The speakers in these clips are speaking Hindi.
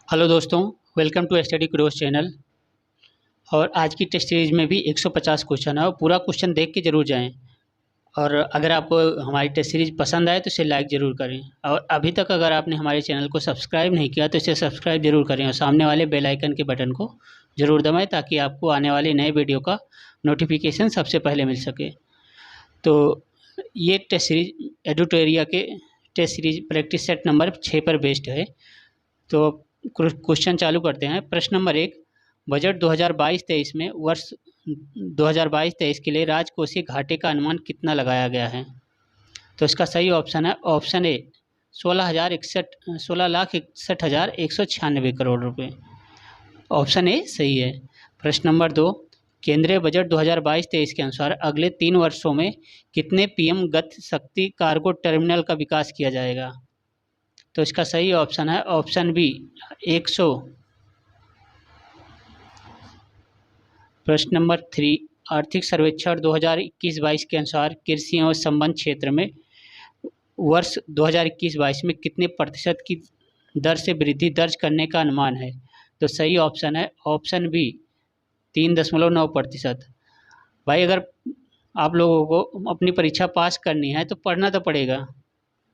हेलो दोस्तों, welcome to study cross channel. और आज की टेस्ट सीरीज में भी 150 क्वेश्चन है और पूरा क्वेश्चन देख के जरूर जाएं। और अगर आपको हमारी टेस्ट सीरीज पसंद आए तो इसे लाइक ज़रूर करें। और अभी तक अगर आपने हमारे चैनल को सब्सक्राइब नहीं किया तो इसे सब्सक्राइब जरूर करें और सामने वाले बेल आइकन के बटन को ज़रूर दबाएं ताकि आपको आने वाले नए वीडियो का नोटिफिकेशन सबसे पहले मिल सके। तो ये टेस्ट सीरीज एडुटोरिया के test series practice set number 6 पर बेस्ड है। तो क्वेश्चन चालू करते हैं। प्रश्न नंबर 1, बजट 2022-23 में वर्ष 2022-23 के लिए राजकोषीय घाटे का अनुमान कितना लगाया गया है? तो इसका सही ऑप्शन है ऑप्शन ए 16,61,196 करोड़ रुपए। ऑप्शन ए सही है। प्रश्न नंबर 2, केंद्रीय बजट 2022-23 के अनुसार अगले 3 वर्षों में कितने पीएम गति शक्ति कार्गो टर्मिनल का विकास किया जाएगा? तो इसका सही ऑप्शन है ऑप्शन बी 100। प्रश्न नंबर 3, आर्थिक सर्वेक्षण 2021-22 के अनुसार कृषि एवं संबंध क्षेत्र में वर्ष 2021-22 में कितने प्रतिशत की दर से वृद्धि दर्ज करने का अनुमान है? तो सही ऑप्शन है ऑप्शन बी 3.9%। भाई, अगर आप लोगों को अपनी परीक्षा पास करनी है तो पढ़ना तो पड़ेगा,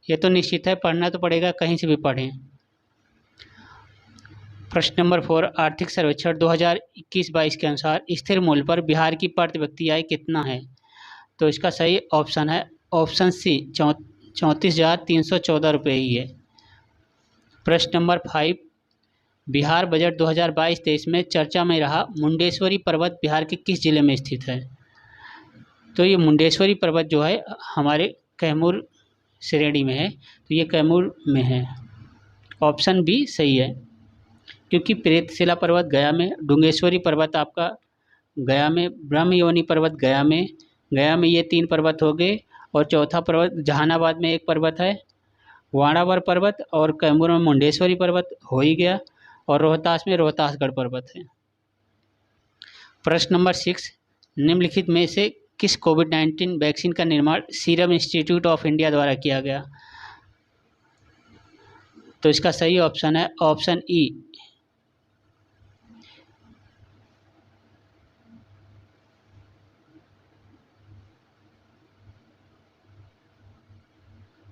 ये तो निश्चित है, पढ़ना तो पड़ेगा, कहीं से भी पढ़ें। प्रश्न नंबर 4, आर्थिक सर्वेक्षण 2021-22 के अनुसार स्थिर मूल्य पर बिहार की प्रति व्यक्ति आय कितना है? तो इसका सही ऑप्शन है ऑप्शन सी 34,314 रुपये ही है। प्रश्न नंबर 5, बिहार बजट 2022-23 में चर्चा में रहा मुंडेश्वरी पर्वत बिहार के किस जिले में स्थित है? तो ये मुंडेश्वरी पर्वत जो है हमारे कैमूर श्रेणी में है, तो ये कैमूर में है। ऑप्शन बी सही है, क्योंकि प्रेतशिला पर्वत गया में, डुंगेश्वरी पर्वत आपका गया में, ब्रह्मयोनी पर्वत गया में ये 3 पर्वत हो गए। और चौथा पर्वत जहानाबाद में एक पर्वत है, वाणावर पर्वत, और कैमूर में मुंडेश्वरी पर्वत हो ही गया, और रोहतास में रोहतासगढ़ पर्वत है। प्रश्न नंबर 6, निम्नलिखित में से किस कोविड-19 वैक्सीन का निर्माण सीरम इंस्टीट्यूट ऑफ इंडिया द्वारा किया गया? तो इसका सही ऑप्शन है ऑप्शन ई।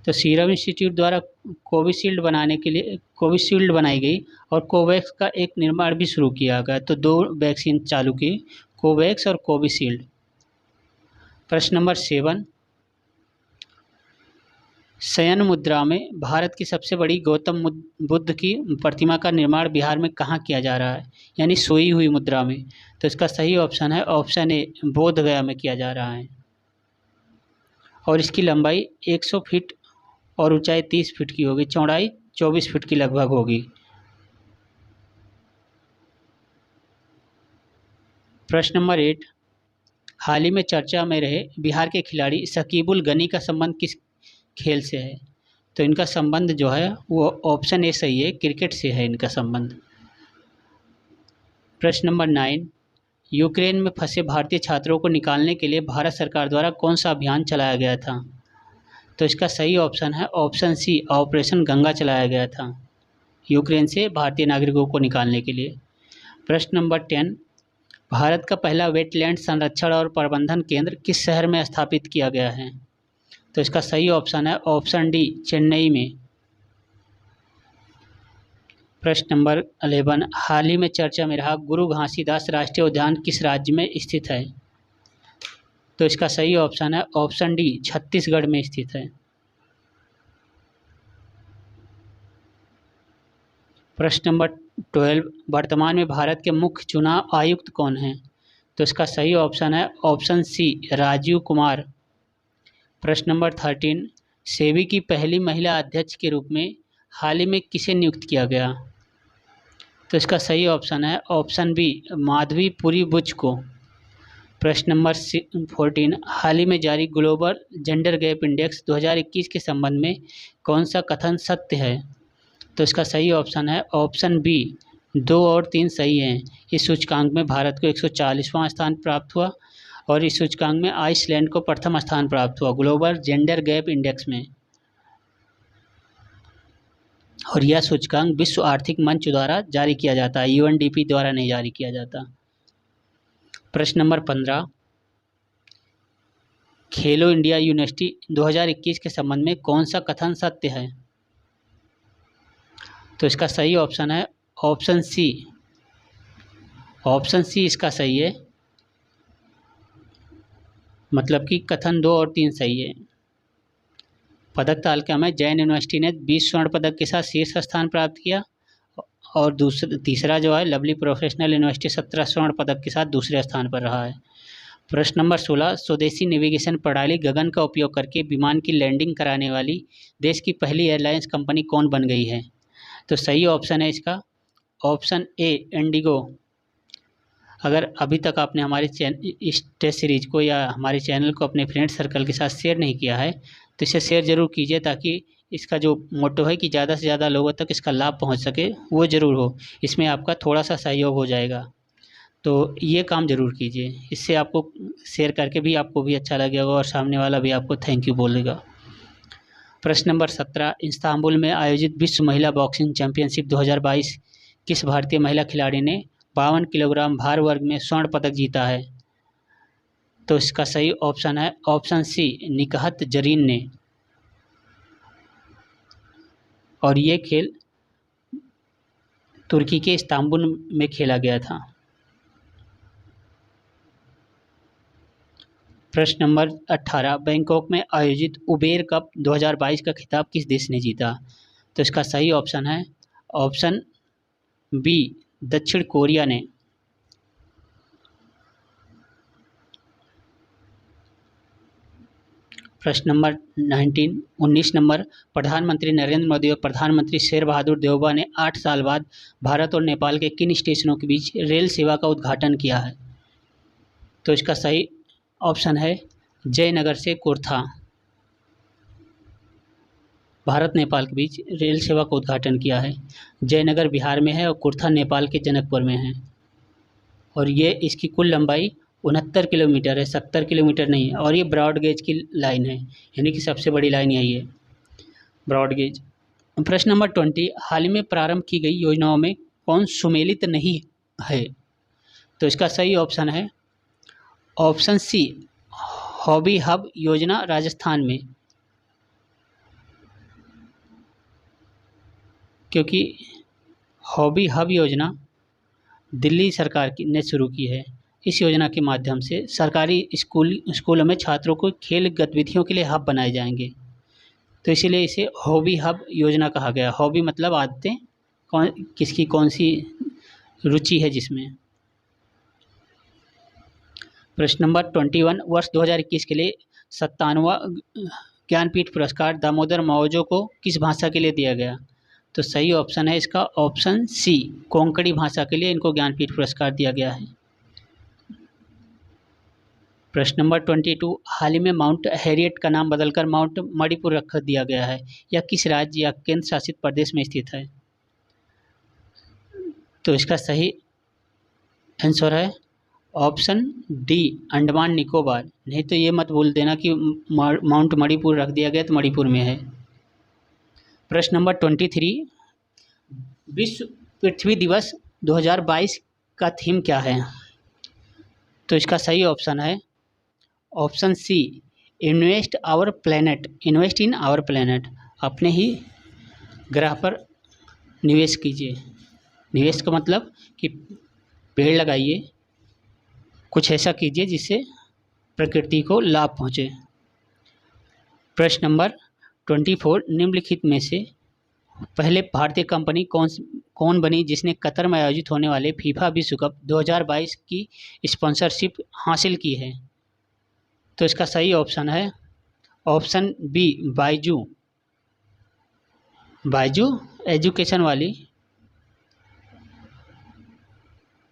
तो सीरम इंस्टीट्यूट द्वारा कोविशील्ड बनाई गई और कोवैक्स का एक निर्माण भी शुरू किया गया। तो 2 वैक्सीन चालू की, कोवैक्स और कोविशील्ड। प्रश्न नंबर 7, शयन मुद्रा में भारत की सबसे बड़ी गौतम बुद्ध की प्रतिमा का निर्माण बिहार में कहाँ किया जा रहा है, यानी सोई हुई मुद्रा में? तो इसका सही ऑप्शन है ऑप्शन ए बोध गया में किया जा रहा है। और इसकी लंबाई 100 फीट और ऊंचाई 30 फीट की होगी, चौड़ाई 24 फीट की लगभग होगी। प्रश्न नंबर 8, हाल ही में चर्चा में रहे बिहार के खिलाड़ी शकीबुल गनी का संबंध किस खेल से है? तो इनका संबंध जो है वो ऑप्शन ए सही है, क्रिकेट से है इनका संबंध। प्रश्न नंबर 9, यूक्रेन में फंसे भारतीय छात्रों को निकालने के लिए भारत सरकार द्वारा कौन सा अभियान चलाया गया था? तो इसका सही ऑप्शन है ऑप्शन सी ऑपरेशन गंगा चलाया गया था यूक्रेन से भारतीय नागरिकों को निकालने के लिए। प्रश्न नंबर 10, भारत का पहला वेटलैंड संरक्षण और प्रबंधन केंद्र किस शहर में स्थापित किया गया है? तो इसका सही ऑप्शन है ऑप्शन डी चेन्नई में। प्रश्न नंबर 11, हाल ही में चर्चा में रहा गुरु घासीदास राष्ट्रीय उद्यान किस राज्य में स्थित है? तो इसका सही ऑप्शन है ऑप्शन डी छत्तीसगढ़ में स्थित है। प्रश्न नंबर 12, वर्तमान में भारत के मुख्य चुनाव आयुक्त कौन हैं? तो इसका सही ऑप्शन है ऑप्शन सी राजीव कुमार। प्रश्न नंबर 13, सेबी की पहली महिला अध्यक्ष के रूप में हाल ही में किसे नियुक्त किया गया? तो इसका सही ऑप्शन है ऑप्शन बी माधवी पुरी बुच को। प्रश्न नंबर 14, हाल ही में जारी ग्लोबल जेंडर गैप इंडेक्स 2021 के संबंध में कौन सा कथन सत्य है? तो इसका सही ऑप्शन है ऑप्शन बी 2 और 3 सही हैं। इस सूचकांक में भारत को 140वां स्थान प्राप्त हुआ और इस सूचकांक में आइसलैंड को प्रथम स्थान प्राप्त हुआ ग्लोबल जेंडर गैप इंडेक्स में। और यह सूचकांक विश्व आर्थिक मंच द्वारा जारी किया जाता है, यूएनडीपी द्वारा नहीं जारी किया जाता। प्रश्न नंबर 15, खेलो इंडिया यूनिवर्सिटी 2021 के संबंध में कौन सा कथन सत्य है? तो इसका सही ऑप्शन है ऑप्शन सी। ऑप्शन सी इसका सही है, मतलब कि कथन 2 और 3 सही है। पदक तालिका में जैन यूनिवर्सिटी ने 20 स्वर्ण पदक के साथ शीर्ष स्थान प्राप्त किया और तीसरा जो है लवली प्रोफेशनल यूनिवर्सिटी 17 स्वर्ण पदक के साथ दूसरे स्थान पर रहा है। प्रश्न नंबर 16, स्वदेशी नेविगेशन प्रणाली गगन का उपयोग करके विमान की लैंडिंग कराने वाली देश की पहली एयरलाइंस कंपनी कौन बन गई है? तो सही ऑप्शन है इसका ऑप्शन ए इंडिगो। अगर अभी तक आपने हमारे इस टेस्ट सीरीज को या हमारे चैनल को अपने फ्रेंड सर्कल के साथ शेयर नहीं किया है तो इसे शेयर ज़रूर कीजिए, ताकि इसका जो मोटो है कि ज़्यादा से ज़्यादा लोगों तक इसका लाभ पहुंच सके वो ज़रूर हो। इसमें आपका थोड़ा सा सहयोग हो जाएगा, तो ये काम ज़रूर कीजिए। इससे आपको शेयर करके भी आपको भी अच्छा लगेगा और सामने वाला भी आपको थैंक यू बोलेगा। प्रश्न नंबर 17, इस्तांबुल में आयोजित विश्व महिला बॉक्सिंग चैंपियनशिप 2022 किस भारतीय महिला खिलाड़ी ने 52 किलोग्राम भार वर्ग में स्वर्ण पदक जीता है? तो इसका सही ऑप्शन है ऑप्शन सी निकहत जरीन ने। और ये खेल तुर्की के इस्तांबुल में खेला गया था। प्रश्न नंबर 18, बैंकॉक में आयोजित उबेर कप 2022 का खिताब किस देश ने जीता? तो इसका सही ऑप्शन है ऑप्शन बी दक्षिण कोरिया ने। प्रश्न नंबर 19 नंबर, प्रधानमंत्री नरेंद्र मोदी और प्रधानमंत्री शेर बहादुर देवबा ने 8 साल बाद भारत और नेपाल के किन स्टेशनों के बीच रेल सेवा का उद्घाटन किया है? तो इसका सही ऑप्शन है जयनगर से कुर्था। भारत नेपाल के बीच रेल सेवा का उद्घाटन किया है। जयनगर बिहार में है और कुर्था नेपाल के जनकपुर में है। और ये इसकी कुल लंबाई 69 किलोमीटर है, 70 किलोमीटर नहीं है। और ये ब्रॉड गेज की लाइन है, यानी कि सबसे बड़ी लाइन यही है, ब्रॉड गेज। प्रश्न नंबर 20, हाल ही में प्रारंभ की गई योजनाओं में कौन सुमेलित नहीं है? तो इसका सही ऑप्शन है ऑप्शन सी हॉबी हब योजना राजस्थान में, क्योंकि हॉबी हब योजना दिल्ली सरकार ने शुरू की है। इस योजना के माध्यम से सरकारी स्कूलों में छात्रों को खेल गतिविधियों के लिए हब बनाए जाएंगे, तो इसीलिए इसे हॉबी हब योजना कहा गया। हॉबी मतलब आदतें, किसकी कौन सी रुचि है जिसमें। प्रश्न नंबर 21, वर्ष 2021 के लिए 57वां ज्ञानपीठ पुरस्कार दामोदर मावजो को किस भाषा के लिए दिया गया? तो सही ऑप्शन है इसका ऑप्शन सी कोंकणी भाषा के लिए इनको ज्ञानपीठ पुरस्कार दिया गया है। प्रश्न नंबर 22, हाल ही में माउंट हैरियट का नाम बदलकर माउंट मणिपुर रख दिया गया है, यह किस राज्य या केंद्र शासित प्रदेश में स्थित है? तो इसका सही आंसर है ऑप्शन डी अंडमान निकोबार। नहीं तो ये मत भूल देना कि माउंट मणिपुर रख दिया गया तो मणिपुर में है। प्रश्न नंबर 23, विश्व पृथ्वी दिवस 2022 का थीम क्या है? तो इसका सही ऑप्शन है option C invest our planet, invest in our planet, अपने ही ग्रह पर निवेश कीजिए। निवेश का मतलब कि पेड़ लगाइए, कुछ ऐसा कीजिए जिससे प्रकृति को लाभ पहुँचे। प्रश्न नंबर 24, निम्नलिखित में से पहले भारतीय कंपनी कौन बनी जिसने कतर में आयोजित होने वाले फीफा विश्व कप 2022 की स्पॉन्सरशिप हासिल की है? तो इसका सही ऑप्शन है ऑप्शन बी बायजू एजुकेशन वाली।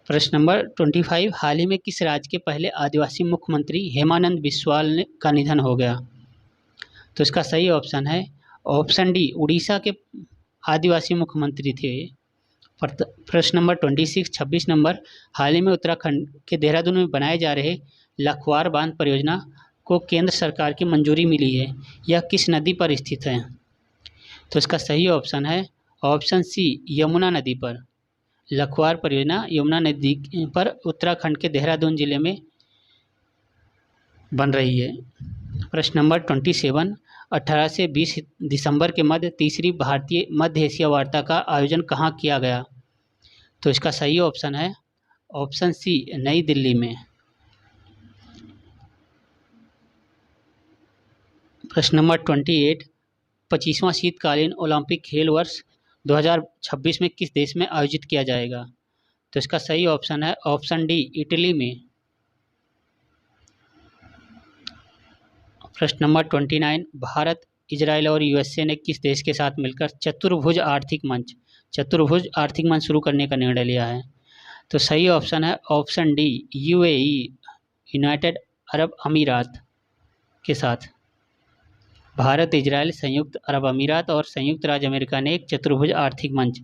प्रश्न नंबर 25, हाल ही में किस राज्य के पहले आदिवासी मुख्यमंत्री हेमानंद बिस्वाल का निधन हो गया? तो इसका सही ऑप्शन है ऑप्शन डी उड़ीसा के आदिवासी मुख्यमंत्री थे। प्रश्न नंबर 26 नंबर, हाल ही में उत्तराखंड के देहरादून में बनाए जा रहे लखवार बांध परियोजना को केंद्र सरकार की मंजूरी मिली है, यह किस नदी पर स्थित है? तो इसका सही ऑप्शन है ऑप्शन सी यमुना नदी पर। लखवार परियोजना यमुना नदी पर उत्तराखंड के देहरादून जिले में बन रही है। प्रश्न नंबर 27, 18 से 20 दिसंबर के मध्य तीसरी भारतीय मध्य एशिया वार्ता का आयोजन कहाँ किया गया? तो इसका सही ऑप्शन है ऑप्शन सी नई दिल्ली में। प्रश्न नंबर 28, 25वां शीतकालीन ओलंपिक खेल वर्ष 2026 में किस देश में आयोजित किया जाएगा? तो इसका सही ऑप्शन है ऑप्शन डी इटली में। प्रश्न नंबर 29, भारत, इजराइल और यूएसए ने किस देश के साथ मिलकर चतुर्भुज आर्थिक मंच शुरू करने का निर्णय लिया है? तो सही ऑप्शन है option D UAE, United Arab अमीरात के साथ। भारत, इजराइल, संयुक्त अरब अमीरात और संयुक्त राज्य अमेरिका ने एक चतुर्भुज आर्थिक मंच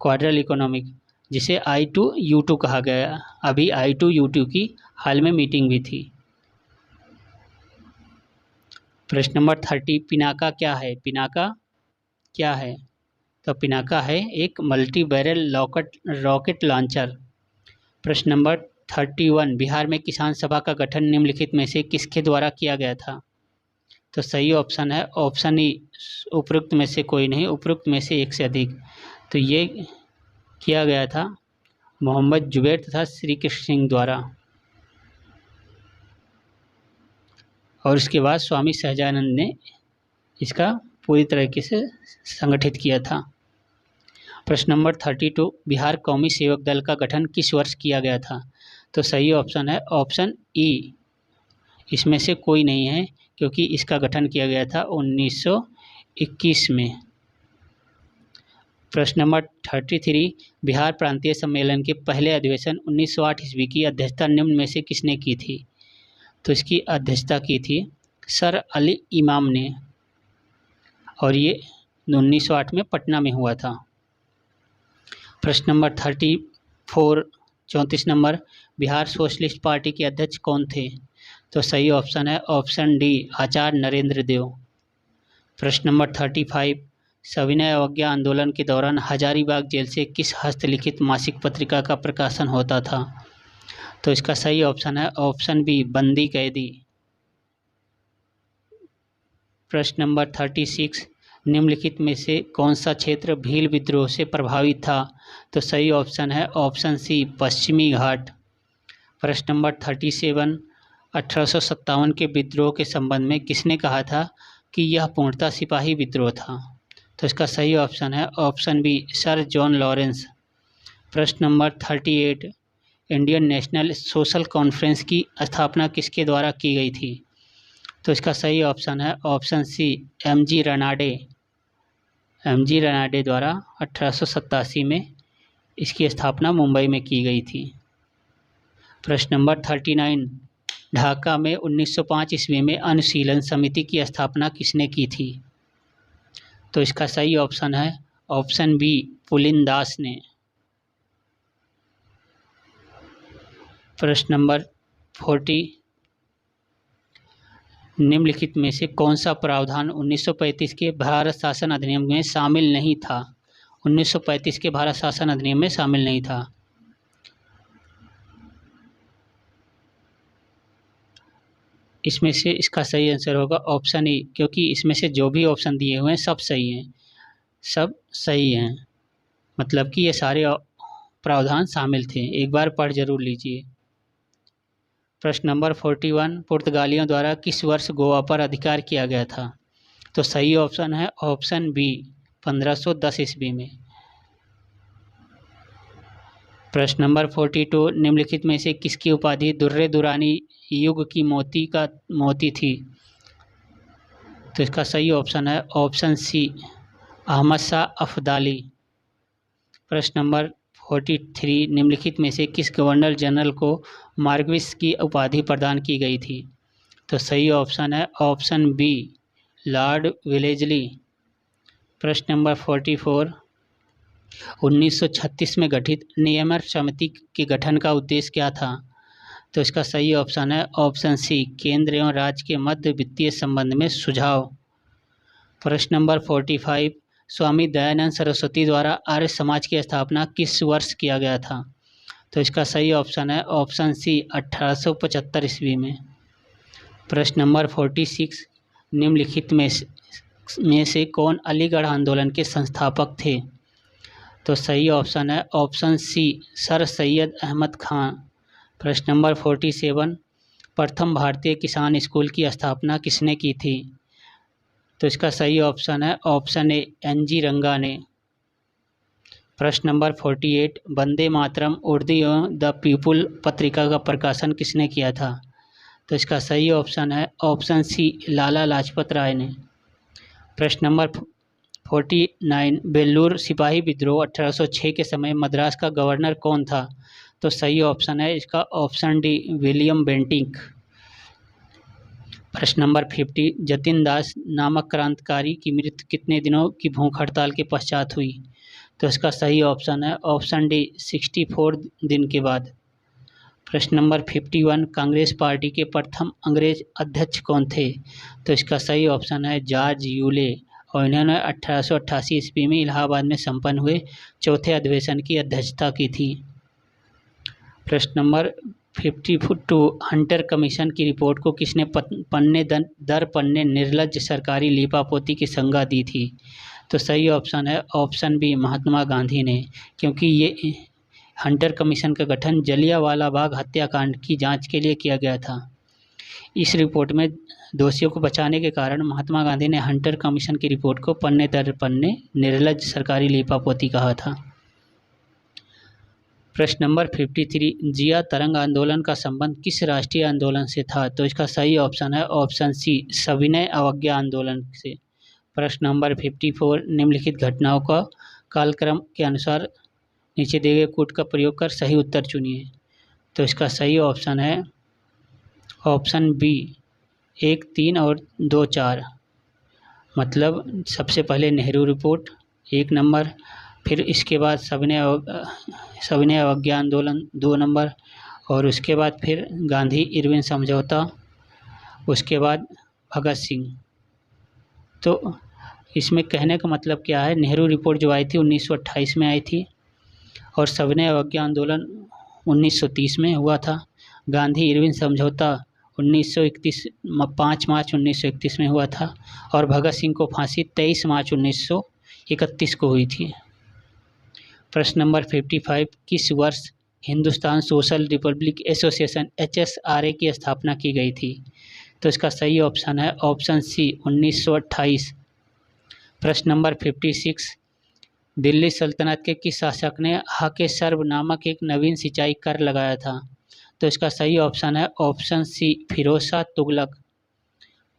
क्वाड्रल इकोनॉमिक, जिसे I2U2 कहा गया, अभी I2U2 की हाल में मीटिंग भी थी। प्रश्न नंबर 30, पिनाका क्या है? पिनाका क्या है? तो पिनाका है एक मल्टी बैरल रॉकेट लॉन्चर। प्रश्न नंबर 31, बिहार में किसान सभा का गठन निम्नलिखित में से किसके द्वारा किया गया था? तो सही ऑप्शन है ऑप्शन ई उपरोक्त में से कोई नहीं, उपरोक्त में से एक से अधिक। तो ये किया गया था मोहम्मद जुबैर तथा श्री कृष्ण सिंह द्वारा, और इसके बाद स्वामी सहजानंद ने इसका पूरी तरीके से संगठित किया था। प्रश्न नंबर 32, बिहार कौमी सेवक दल का गठन किस वर्ष किया गया था? तो सही ऑप्शन है ऑप्शन ई, इसमें से कोई नहीं है, क्योंकि इसका गठन किया गया था 1921 में। प्रश्न नंबर 33, बिहार प्रांतीय सम्मेलन के पहले अधिवेशन 1908 ईस्वी की अध्यक्षता निम्न में से किसने की थी? तो इसकी अध्यक्षता की थी सर अली इमाम ने, और ये 1908 में पटना में हुआ था। प्रश्न number 34 number, Bihar socialist party के अध्यक्ष कौन थे? तो सही ऑप्शन है ऑप्शन डी आचार्य नरेंद्र देव। प्रश्न नंबर 35, सविनय अवज्ञा आंदोलन के दौरान हजारीबाग जेल से किस हस्तलिखित मासिक पत्रिका का प्रकाशन होता था? तो इसका सही ऑप्शन है ऑप्शन बी बंदी कैदी। प्रश्न नंबर 36, निम्नलिखित में से कौन सा क्षेत्र भील विद्रोह से प्रभावित था? तो सही ऑप्शन है ऑप्शन सी पश्चिमी घाट। प्रश्न नंबर 37, 1857 के विद्रोह के संबंध में किसने कहा था कि यह पूर्णतः सिपाही विद्रोह था? तो इसका सही ऑप्शन है option B sir John Lawrence. प्रश्न number 38, Indian National Social Conference की स्थापना किसके द्वारा की गई थी? तो इसका सही ऑप्शन है ऑप्शन सी एम.जी. रनाडे द्वारा 1887 में इसकी स्थापना मुंबई में की गई थी। प्रश्न नंबर 39, ढाका में 1905 ईस्वी में अनुशीलन समिति की स्थापना किसने की थी? तो इसका सही ऑप्शन है ऑप्शन बी पुलिनदास ने। प्रश्न नंबर 40, निम्नलिखित में से कौन सा प्रावधान 1935 के भारत शासन अधिनियम में शामिल नहीं था? 1935 के भारत शासन अधिनियम में शामिल नहीं था। इसमें से इसका सही आंसर होगा ऑप्शन ई, क्योंकि इसमें से जो भी ऑप्शन दिए हुए हैं सब सही हैं, सब सही हैं, मतलब कि ये सारे प्रावधान शामिल थे। एक बार पढ़ जरूर लीजिए। प्रश्न नंबर 41, पुर्तगालियों द्वारा किस वर्ष गोवा पर अधिकार किया गया था? तो सही ऑप्शन है ऑप्शन बी 1510 ईस्वी में। प्रश्न नंबर 42, निम्नलिखित में से किसकी उपाधि दुर्रे दुरानी युग की मोती थी? तो इसका सही ऑप्शन है ऑप्शन सी अहमद शाह अफदाली। प्रश्न नंबर 43, निम्नलिखित में से किस गवर्नर जनरल को मार्गविस की उपाधि प्रदान की गई थी? तो सही ऑप्शन है ऑप्शन बी लॉर्ड वेलेस्ली। प्रश्न नंबर 44, 1936 में गठित नियामक समिति के गठन का उद्देश्य क्या था? तो इसका सही ऑप्शन है ऑप्शन सी केंद्र एवं राज्य के मध्य वित्तीय संबंध में सुझाव। प्रश्न नंबर 45, स्वामी दयानंद सरस्वती द्वारा आर्य समाज की स्थापना किस वर्ष किया गया था? तो इसका सही ऑप्शन है ऑप्शन सी 1875 ईस्वी में। प्रश्न नंबर 46, निम्नलिखित में से कौन अलीगढ़ आंदोलन के संस्थापक थे? तो सही ऑप्शन है option C sir Syed Ahmad Khan. प्रश्न नंबर 47, प्रथम भारतीय किसान स्कूल की स्थापना किसने की थी? तो इसका सही ऑप्शन है ऑप्शन ए NG रंगा ने। प्रश्न नंबर 48, वंदे मातरम उर्दू एवं द पीपुल पत्रिका का प्रकाशन किसने किया था? तो इसका सही ऑप्शन है ऑप्शन सी लाला लाजपत राय ने। प्रश्न नंबर 49, बेल्लूर सिपाही विद्रोह 1806 के समय मद्रास का गवर्नर कौन था? तो सही ऑप्शन है इसका ऑप्शन डी विलियम बेंटिंक। प्रश्न नंबर 50, जतिन दास नामक क्रांतिकारी की मृत्यु कितने दिनों की भूख हड़ताल के पश्चात हुई? तो इसका सही ऑप्शन है ऑप्शन डी 64 दिन के बाद। प्रश्न नंबर 51, कांग्रेस पार्टी के प्रथम अंग्रेज अध्यक्ष कौन थे? तो इसका सही ऑप्शन है जॉर्ज यूले, और इन्होंने 1888 ईस्वी में इलाहाबाद में संपन्न हुए चौथे अधिवेशन की अध्यक्षता की थी। प्रश्न नंबर 52, हंटर कमीशन की रिपोर्ट को किसने पन्ने दर पन्ने निर्लज्ज सरकारी लीपापोती की संज्ञा दी थी? तो सही ऑप्शन है ऑप्शन बी महात्मा गांधी ने, क्योंकि ये हंटर कमीशन का गठन जलियांवाला बाग हत्याकांड की जांच के लिए किया गया था। इस रिपोर्ट में दोषियों को बचाने के कारण महात्मा गांधी ने हंटर कमीशन की रिपोर्ट को पन्ने दर पन्ने निर्लज्ज सरकारी लीपापोती कहा था। प्रश्न नंबर 53, जिया तरंग आंदोलन का संबंध किस राष्ट्रीय आंदोलन से था? तो इसका सही ऑप्शन है ऑप्शन सी सविनय अवज्ञा आंदोलन से। प्रश्न नंबर 54, निम्नलिखित घटनाओं का कालक्रम के अनुसार नीचे दिए गए कूट का प्रयोग कर सही उत्तर चुनिए। तो इसका सही ऑप्शन है ऑप्शन बी 1, 3 और 2, 4। मतलब सबसे पहले नेहरू रिपोर्ट 1 नंबर, फिर इसके बाद सविनय अवज्ञा आंदोलन 2 नंबर, और उसके बाद फिर गांधी इरविन समझौता, उसके बाद भगत सिंह। तो इसमें कहने का मतलब क्या है, नेहरू रिपोर्ट जो आई थी 1928 में आई थी, और सविनय अवज्ञा आंदोलन 1930 में हुआ था। गांधी इरविन समझौता 5 मार्च 1931 में हुआ था, और भगत सिंह को फांसी 23 मार्च 1931 को हुई थी। प्रश्न नंबर 55, किस वर्ष Hindustan social Republic association HSRA की स्थापना की गई थी? तो इसका सही ऑप्शन है ऑप्शन सी 1928। प्रश्न नंबर 56, दिल्ली सल्तनत के किस शासक ने हाके सर्व नामक एक नवीन सिंचाई कर लगाया था? तो इसका सही ऑप्शन है ऑप्शन सी फिरोज शाह तुगलक।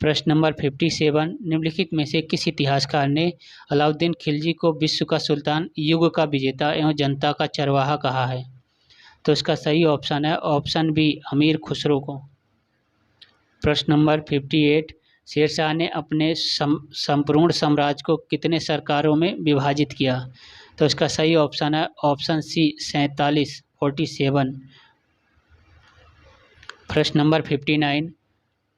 प्रश्न नंबर 57, निम्नलिखित में से किस इतिहासकार ने अलाउद्दीन खिलजी को विश्व का सुल्तान, युग का विजेता एवं जनता का चरवाहा कहा है? तो इसका सही ऑप्शन है ऑप्शन बी अमीर खुसरो को। प्रश्न नंबर 58, शेरशाह ने अपने संपूर्ण साम्राज्य को कितने सरकारों में विभाजित किया? तो इसका सही ऑप्शन है ऑप्शन सी 47। प्रश्न नंबर 59,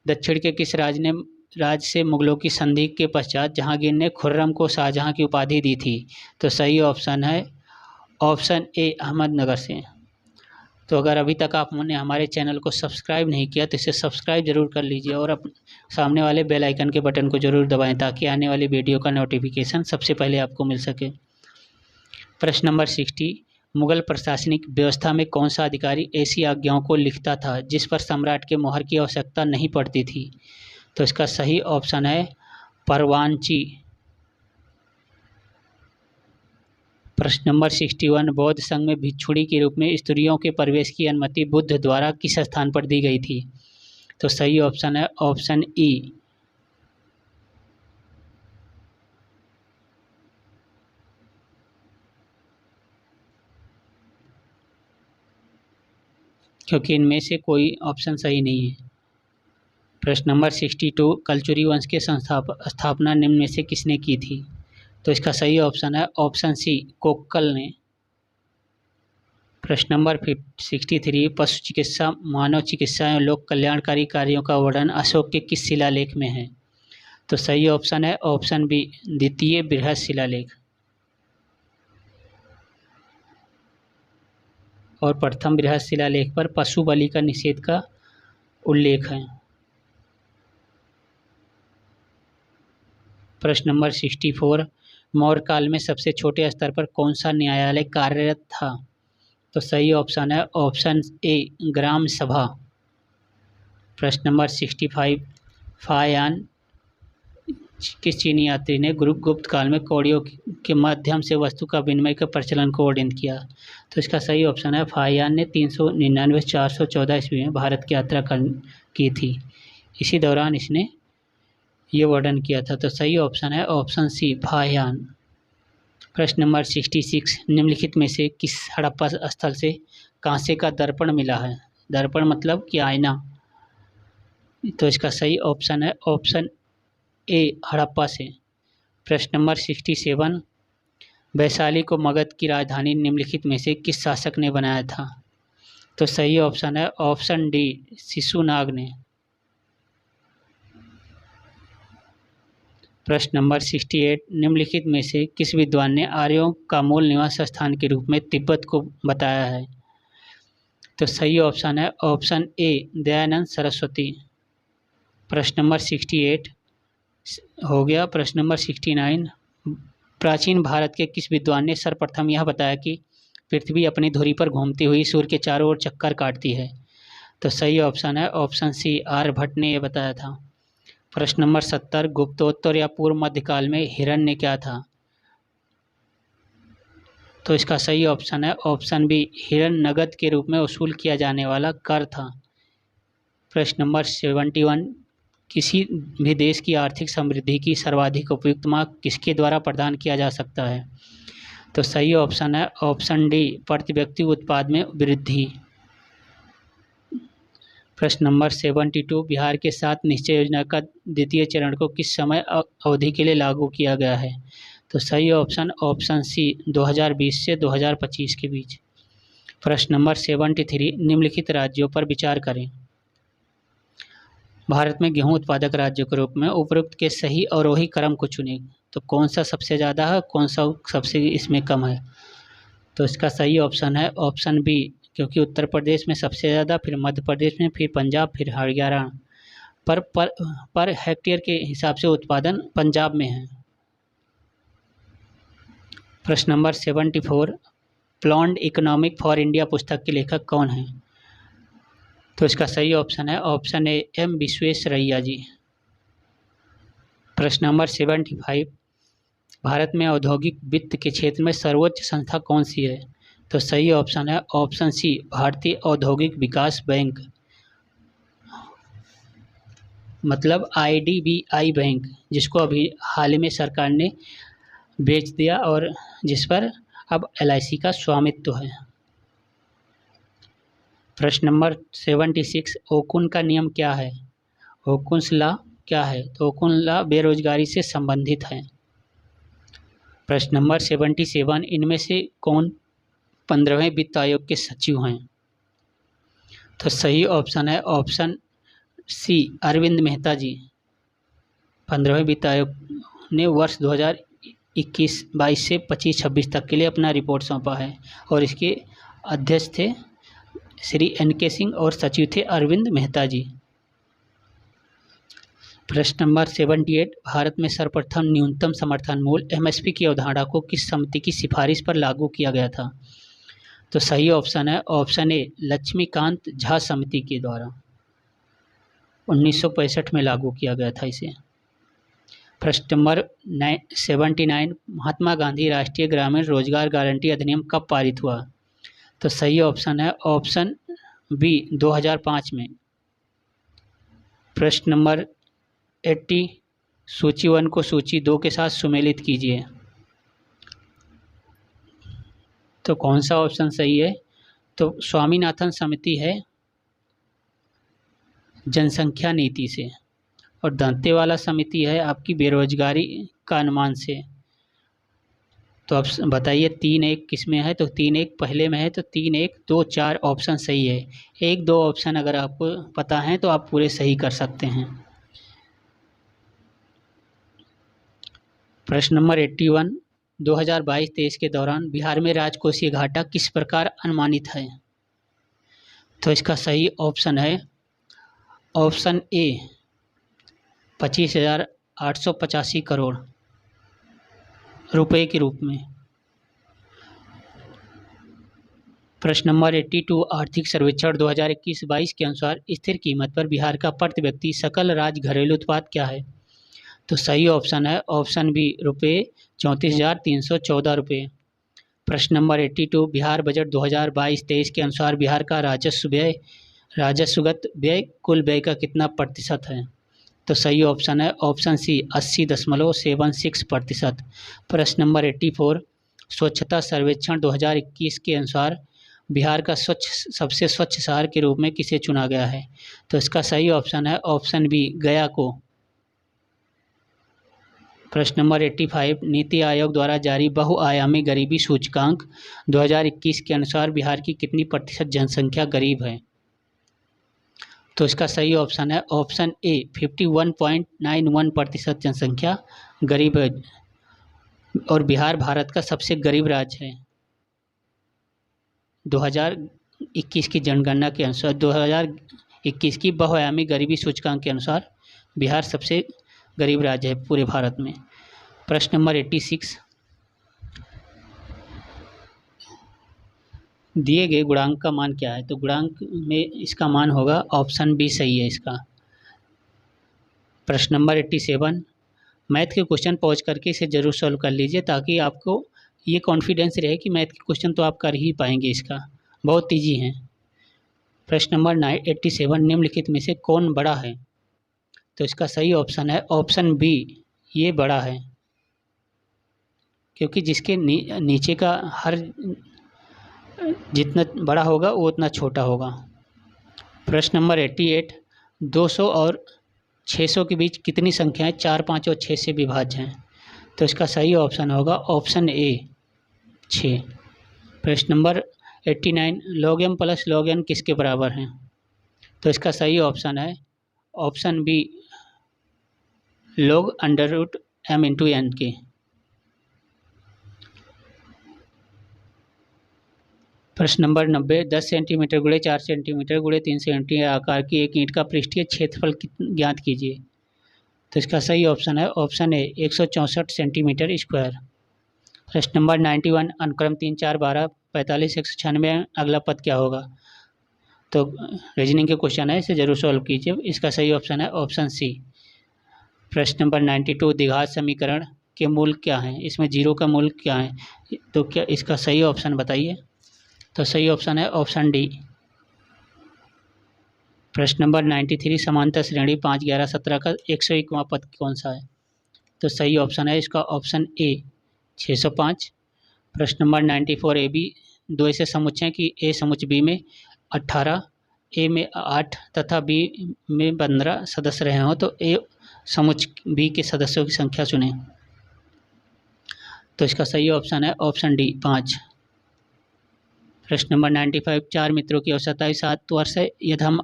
दक्षिण के किस राज्य से मुगलों की संधि के पश्चात जहांगीर ने खुर्रम को शाहजहां की उपाधि दी थी? तो सही ऑप्शन है ऑप्शन ए अहमदनगर से। तो अगर अभी तक आपने हमारे चैनल को सब्सक्राइब नहीं किया तो इसे सब्सक्राइब जरूर कर लीजिए, और सामने वाले बेल आइकन के बटन को जरूर दबाएं ताकि आने वाली वीडियो का नोटिफिकेशन सबसे पहले आपको मिल सके। प्रश्न नंबर 60, मुगल प्रशासनिक व्यवस्था में कौन सा अधिकारी ऐसी आज्ञाओं को लिखता था जिस पर सम्राट के मोहर की आवश्यकता नहीं पड़ती थी? तो इसका सही ऑप्शन है परवानची। प्रश्न नंबर 61, बौद्ध संघ में भिक्षुणी के रूप में स्त्रियों के प्रवेश की अनुमति बुद्ध द्वारा किस स्थान पर दी गई थी? तो सही ऑप्शन है ऑप्शन ई क्योंकि इनमें से कोई ऑप्शन सही नहीं है। प्रश्न नंबर 62, कलचुरी वंश के स्थापना निम्न में से किसने की थी? तो इसका सही ऑप्शन है ऑप्शन सी कोक्कल ने। प्रश्न नंबर 63, पशु चिकित्सा, मानव चिकित्सा एवं लोक कल्याणकारी कार्यों का वर्णन अशोक के किस शिलालेख में है? तो सही ऑप्शन है ऑप्शन बी, द्वितीय बृहत शिलालेख। और प्रथम बृहत शिलालेख पर पशु बलि का निषेध का उल्लेख है। प्रश्न नंबर 64, मौर्य काल में सबसे छोटे स्तर पर कौन सा न्यायालय कार्यरत था? तो सही ऑप्शन है ऑप्शन ए, ग्राम सभा। प्रश्न नंबर 65, फायान किस चीनी यात्री ने गुप्त काल में कौड़ियों के माध्यम से वस्तु का विनिमय के प्रचलन को वर्णित किया? तो इसका सही ऑप्शन है फायान ने 399-414 ईस्वी में भारत की यात्रा की थी। इसी दौरान इसने ये वर्णन किया था। तो सही ऑप्शन है ऑप्शन सी, फायान। प्रश्न नंबर 66, निम्नलिखित में से किस हड़प्पा स्थल से कांसे का दर्पण मिला है? दर्पण मतलब कि आईना। तो इसका सही ऑप्शन है ऑप्शन ए, हड़प्पा से। प्रश्न नंबर 67, वैशाली को मगध की राजधानी निम्नलिखित में से किस शासक ने बनाया था? तो सही ऑप्शन है ऑप्शन डी, शिशुनाग ने। प्रश्न नंबर 68, निम्नलिखित में से किस विद्वान ने आर्यों का मूल निवास स्थान के रूप में तिब्बत को बताया है? तो सही ऑप्शन है ऑप्शन ए, दयानंद सरस्वती। प्रश्न नंबर 68 हो गया। प्रश्न नंबर 69, प्राचीन भारत के किस विद्वान ने सर्वप्रथम यह बताया कि पृथ्वी अपनी धुरी पर घूमती हुई सूर्य के चारों ओर चक्कर काटती है? तो सही ऑप्शन है ऑप्शन सी, आर्यभट्ट ने यह बताया था। प्रश्न नंबर 70, गुप्तोत्तर या पूर्व मध्यकाल में हिरण्य क्या था? तो इसका सही ऑप्शन है ऑप्शन बी, हिरण्य नगद के रूप में वसूल किया जाने वाला कर था। प्रश्न नंबर 71, किसी भी देश की आर्थिक समृद्धि की सर्वाधिक उपयुक्त माप किसके द्वारा प्रदान किया जा सकता है? तो सही ऑप्शन है ऑप्शन डी, प्रति व्यक्ति उत्पाद में वृद्धि। प्रश्न नंबर 72, बिहार के 7 निश्चय योजना का द्वितीय चरण को किस समय अवधि के लिए लागू किया गया है? तो सही ऑप्शन ऑप्शन सी, 2020 से 2025 के बीच। प्रश्न नंबर 73, निम्नलिखित राज्यों पर विचार करें। भारत में गेहूं उत्पादक राज्यों के रूप में उपरोक्त के सही अवरोही क्रम को चुनें। तो कौन सा सबसे ज़्यादा है, कौन सा सबसे इसमें कम है? तो इसका सही ऑप्शन है ऑप्शन बी, क्योंकि उत्तर प्रदेश में सबसे ज़्यादा, फिर मध्य प्रदेश में, फिर पंजाब, फिर हरियाणा। पर हेक्टेयर के हिसाब से उत्पादन पंजाब में है। प्रश्न number 74, planned economic for India पुस्तक के लेखक कौन हैं? तो इसका सही ऑप्शन है ऑप्शन ए, एम विश्वेश्वरैया जी। प्रश्न नंबर 75, भारत में औद्योगिक वित्त के क्षेत्र में सर्वोच्च संस्था कौन सी है? तो सही ऑप्शन है ऑप्शन सी, भारतीय औद्योगिक विकास बैंक, मतलब IDBI बैंक, जिसको अभी हाल ही में सरकार ने बेच दिया और जिस पर अब LIC का स्वामित्व है। प्रश्न नंबर 76, ओकुन का नियम क्या है? ओकुन्स लॉ क्या है? तो ओकुन लॉ बेरोजगारी से संबंधित है। प्रश्न नंबर 77, इनमें से कौन 15वें वित्त आयोग के सचिव हैं? तो सही ऑप्शन है ऑप्शन सी, अरविंद मेहता जी। 15वें वित्त आयोग ने वर्ष 2021-22 से 25-26 तक के लिए अपना रिपोर्ट सौंपा है और इसके अध्यक्ष थे श्री NK सिंह और सचिव थे अरविंद मेहता जी। प्रश्न नंबर 78, भारत में सर्वप्रथम न्यूनतम समर्थन मूल्य MSP की अवधारणा को किस समिति की सिफारिश पर लागू किया गया था? तो सही ऑप्शन है ऑप्शन ए, लक्ष्मीकांत झा समिति के द्वारा 1965 में लागू किया गया था इसे। प्रश्न नंबर 79, महात्मा गांधी राष्ट्रीय ग्रामीण रोजगार गारंटी अधिनियम कब पारित हुआ? तो सही ऑप्शन है ऑप्शन बी, 2005 में। प्रश्न नंबर 80, सूची 1 को सूची 2 के साथ सुमेलित कीजिए। तो कौन सा ऑप्शन सही है? तो स्वामीनाथन समिति है जनसंख्या नीति से और दंतेवाला समिति है आपकी बेरोजगारी का अनुमान से। तो आप बताइए 3-1 किस में है? तो 3-1 पहले में है, तो 3-1 2 4 ऑप्शन सही है। 1-2 ऑप्शन अगर आपको पता है तो आप पूरे सही कर सकते हैं। प्रश्न नंबर 81, 2022-23 के दौरान बिहार में राजकोषीय घाटा किस प्रकार अनुमानित है? तो इसका सही ऑप्शन है ऑप्शन ए 25,885 करोड़ रुपए के रूप में। प्रश्न नंबर 82, आर्थिक सर्वेक्षण 2021-22 के अनुसार स्थिर कीमत पर बिहार का प्रति व्यक्ति सकल राज्य घरेलू उत्पाद क्या है? तो सही ऑप्शन है ऑप्शन बी ₹34,314। प्रश्न नंबर 82, बिहार बजट 2022-23 के अनुसार बिहार का राजस्वगत व्यय कुल व्यय का कितना प्रतिशत है? तो सही ऑप्शन है ऑप्शन सी 80.76%। प्रश्न नंबर 84, स्वच्छता सर्वेक्षण 2021 के अनुसार बिहार का सबसे स्वच्छ शहर के रूप में किसे चुना गया है? तो इसका सही ऑप्शन है ऑप्शन बी गया को। प्रश्न नंबर 85, नीति आयोग द्वारा जारी बहुआयामी गरीबी सूचकांक 2021 के अनुसार बिहार की कितनी प्रतिशत जनसंख्या गरीब है? तो इसका सही ऑप्शन है ऑप्शन ए 51.91% जनसंख्या गरीब है और बिहार भारत का सबसे गरीब राज्य है। 2021 की जनगणना के अनुसार 2021 की बहुआयामी गरीबी सूचकांक के अनुसार बिहार सबसे गरीब राज्य है पूरे भारत में। प्रश्न नंबर 86, दिए गए गुणांक का मान क्या है? तो गुणांक में इसका मान होगा ऑप्शन बी सही है इसका। प्रश्न नंबर 87, मैथ के क्वेश्चन पॉज करके इसे जरूर सॉल्व कर लीजिए ताकि आपको ये कॉन्फिडेंस रहे कि मैथ के क्वेश्चन तो आप कर ही पाएंगे, इसका बहुत ईजी है। प्रश्न नंबर 87, निम्नलिखित में से कौन बड़ा है? तो इसका सही ऑप्शन है ऑप्शन बी ये बड़ा है, क्योंकि जिसके नीचे का हर जितना बड़ा होगा वो उतना छोटा होगा। प्रश्न नंबर 88, 200 और 600 के बीच कितनी संख्याएं 4, 5 और 6 से विभाज्य हैं? तो इसका सही ऑप्शन होगा ऑप्शन ए 6। प्रश्न number 89, log m plus log n किसके बराबर हैं? तो इसका सही ऑप्शन है option B log √m into n के। प्रश्न नंबर 90, 10 सेंटीमीटर गुणे 4 सेंटीमीटर गुणे 3 सेंटीमीटर आकार की एक ईंट का पृष्ठीय क्षेत्रफल ज्ञात कीजिए। तो इसका सही ऑप्शन है ऑप्शन ए 164 सेंटीमीटर स्क्वायर। प्रश्न नंबर 91, अनुक्रम 3, 4, 12, 45, 196 अगला पद क्या होगा? तो रीजनिंग के क्वेश्चन है, इसे जरूर सॉल्व कीजिए। इसका सही ऑप्शन है ऑप्शन सी। प्रश्न नंबर 92, द्विघात समीकरण के मूल क्या हैं? इसमें जीरो का मूल क्या है? तो क्या इसका सही ऑप्शन बताइए। तो सही ऑप्शन है ऑप्शन डी। प्रश्न नंबर 93, समांतर श्रेणी 5, 11, 17 का 101वां पद कौन सा है? तो सही ऑप्शन है इसका ऑप्शन ए 605। प्रश्न नंबर 94, ए बी दो ऐसे समुच्चय कि ए समुच्चय बी में 18, ए में 8 तथा बी में 15 सदस्य रहे हों तो ए समुच्चय बी के सदस्यों की संख्या चुनें। तो इसका सही ऑप्शन है ऑप्शन डी 5। प्रश्न नंबर 95, 4 मित्रों की औसत आयु 7 वर्ष है। यदि हम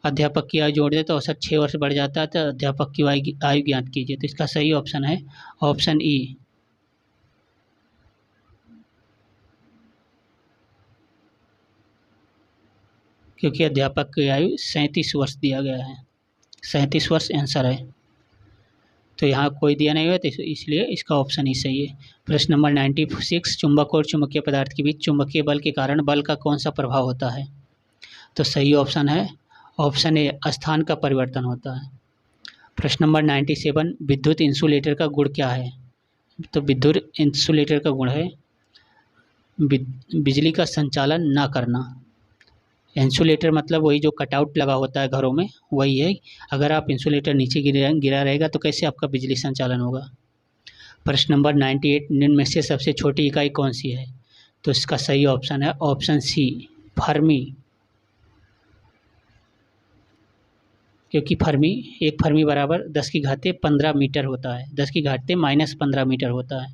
अध्यापक की आयु जोड़ दें तो औसत 6 वर्ष बढ़ जाता है, तो अध्यापक की आयु ज्ञात कीजिए। तो इसका सही ऑप्शन है ऑप्शन ई। क्योंकि अध्यापक की आयु 37 वर्ष दिया गया है, 37 वर्ष आंसर है। तो यहाँ कोई दिया नहीं हुआ तो इसलिए इसका ऑप्शन ही सही है। प्रश्न नंबर 96, चुंबक और चुंबकीय पदार्थ के बीच चुंबकीय बल के कारण बल का कौन सा प्रभाव होता है? तो सही ऑप्शन है ऑप्शन ए स्थान का परिवर्तन होता है। प्रश्न नंबर 97, विद्युत इंसुलेटर का गुण क्या है? तो विद्युत इंसुलेटर का गुण है बिजली का संचालन ना करना। इंसुलेटर मतलब वही जो कटआउट लगा होता है घरों में, वही है। अगर आप इंसुलेटर नीचे गिरा रहेगा तो कैसे आपका बिजली संचालन होगा। प्रश्न नंबर 98, निम्न में से सबसे छोटी इकाई कौन सी है? तो इसका सही ऑप्शन है ऑप्शन सी फर्मी। क्योंकि एक फर्मी बराबर 10⁻15 मीटर होता है, 10⁻−15 मीटर होता है,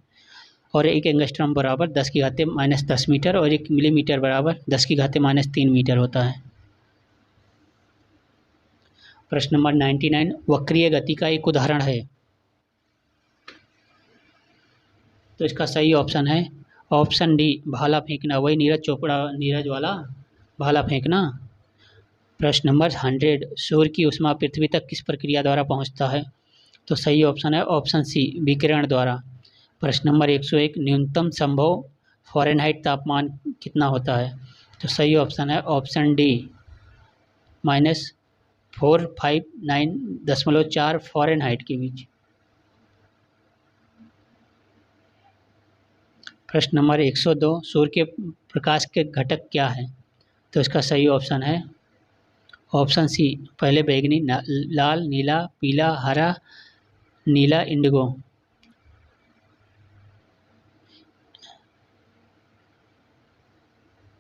और एक एंगस्ट्रॉम बराबर 10⁻−10 मीटर और एक मिलीमीटर बराबर 10⁻−3 मीटर होता है। प्रश्न नंबर 99, वक्रीय गति का एक उदाहरण है। तो इसका सही ऑप्शन है ऑप्शन डी, भाला फेंकना। वही नीरज वाला भाला फेंकना। प्रश्न नंबर 100, सूर्य की ऊष्मा पृथ्वी तक किस प्रक्रिया द्वारा पहुंचता है? तो सही ऑप्शन है ऑप्शन सी, विकिरण द्वारा। प्रश्न नंबर 101, न्यूनतम संभव फ़ारेनहाइट तापमान कितना होता है? तो सही ऑप्शन है ऑप्शन डी, -459.4 फ़ारेनहाइट के बीच। प्रश्न नंबर 102, सूर्य के प्रकाश के घटक क्या है? तो इसका सही ऑप्शन है ऑप्शन सी, पहले बैगनी, लाल, नीला, पीला, हरा, नीला, इंडिगो।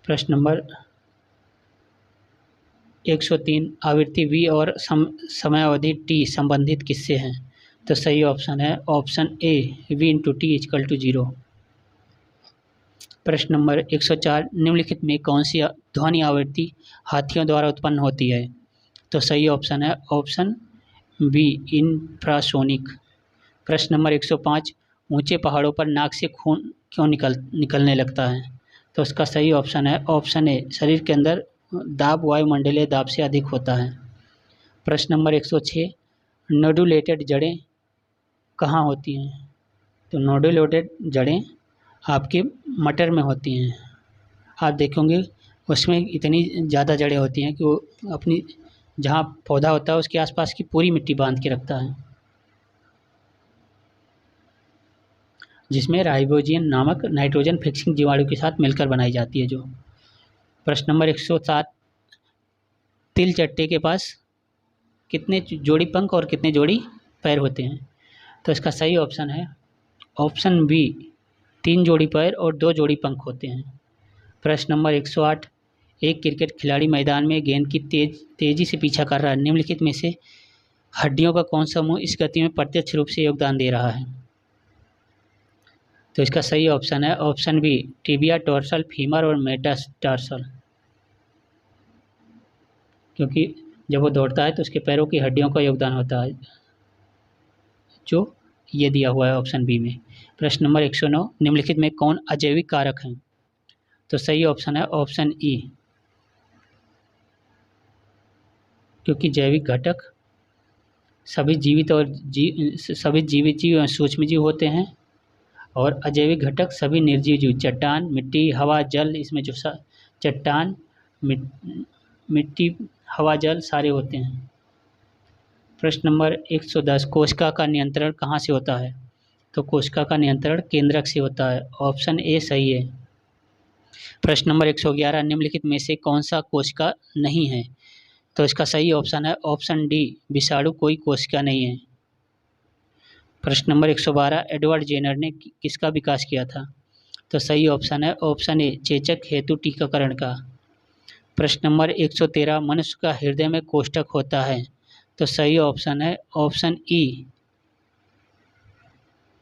प्रश्न नंबर 103, आवृत्ति V और समयावधि T संबंधित किससे हैं? तो सही ऑप्शन है ऑप्शन ए, V/T=0। प्रश्न नंबर 104, निम्नलिखित में कौन सी ध्वनि आवृत्ति हाथियों द्वारा उत्पन्न होती है? तो सही ऑप्शन है ऑप्शन बी, इंफ्रासोनिक। प्रश्न नंबर 105, ऊंचे पहाड़ों पर नाक से खून क्यों निकलने लगता है? तो इसका सही ऑप्शन है ऑप्शन ए, शरीर के अंदर दाब वायुमंडलीय दाब से अधिक होता है। प्रश्न नंबर 106, नोडुलेटेड जड़ें कहाँ होती हैं? तो नोडुलेटेड जड़ें आपके मटर में होती हैं। आप देखेंगे उसमें इतनी ज़्यादा जड़ें होती हैं कि वो अपनी जहाँ पौधा होता है उसके आसपास की पूरी मिट्टी बांध के रखता है, जिसमें राइबोजियम नामक नाइट्रोजन फिक्सिंग जीवाणु के साथ मिलकर बनाई जाती है जो। प्रश्न नंबर 107, तिल चट्टे के पास कितने जोड़ी पंख और कितने जोड़ी पैर होते हैं? तो इसका सही ऑप्शन है ऑप्शन बी, 3 जोड़ी पैर और 2 जोड़ी पंख होते हैं। प्रश्न नंबर 108, एक क्रिकेट खिलाड़ी मैदान में गेंद की तेजी से पीछा कर रहा है, निम्नलिखित में से हड्डियों का कौन सा समूह इस गति में प्रत्यक्ष रूप से योगदान दे रहा है? तो इसका सही ऑप्शन है option B, tibia, tarsal, femur और मेटाटार्सल। क्योंकि जब वो दौड़ता है तो उसके पैरों की हड्डियों का योगदान होता है, जो ये दिया हुआ है ऑप्शन बी में। प्रश्न नंबर 109, निम्नलिखित में कौन अजैविक कारक हैं? तो सही ऑप्शन है ऑप्शन ई, क्योंकि जैविक घटक सभी जीवित जीव एवं सूक्ष्म जीव होते हैं और अजैविक घटक सभी निर्जीव जीव, चट्टान, मिट्टी, हवा, जल, इसमें जो चट्टान, मिट्टी, हवा, जल सारे होते हैं। प्रश्न नंबर 110, कोशिका का नियंत्रण कहाँ से होता है? तो कोशिका का नियंत्रण केंद्रक से होता है, ऑप्शन ए सही है। प्रश्न नंबर 111, निम्नलिखित में से कौन सा कोशिका नहीं है? तो इसका सही ऑप्शन है ऑप्शन डी, विषाणु कोई कोशिका नहीं है। प्रश्न नंबर 112, एडवर्ड जेनर ने किसका विकास किया था? तो सही ऑप्शन है ऑप्शन ए, चेचक हेतु टीकाकरण का। प्रश्न नंबर 113, मनुष्य का हृदय में कोष्ठक होता है? तो सही ऑप्शन है ऑप्शन ई,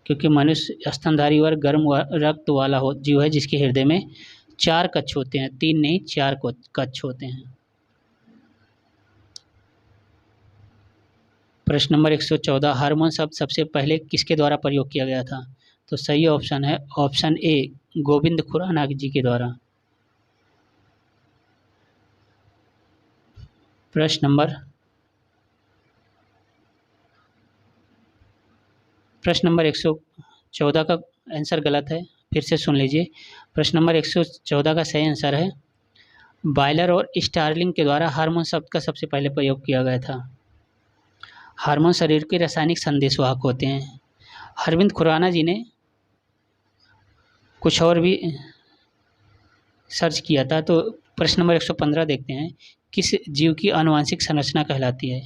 क्योंकि मनुष्य स्तनधारी और गर्म रक्त वाला जीव है जिसके हृदय में 4 कक्ष होते हैं, 3 नहीं 4 कक्ष होते हैं। प्रश्न नंबर 114, हार्मोन शब्द सबसे पहले किसके द्वारा प्रयोग किया गया था? तो सही ऑप्शन है ऑप्शन ए, गोविंद खुराना जी के द्वारा। प्रश्न नंबर 114 का आंसर गलत है, फिर से सुन लीजिए। प्रश्न नंबर 114 का सही आंसर है बॉयलर और स्टार्लिंग के द्वारा हार्मोन शब्द का सबसे पहले प्रयोग किया गया था। हार्मोन शरीर के रासायनिक संदेशवाहक होते हैं। अरविंद खुराना जी ने कुछ और भी सर्च किया था। तो प्रश्न नंबर 115 देखते हैं, किस जीव की आनुवंशिक संरचना कहलाती है?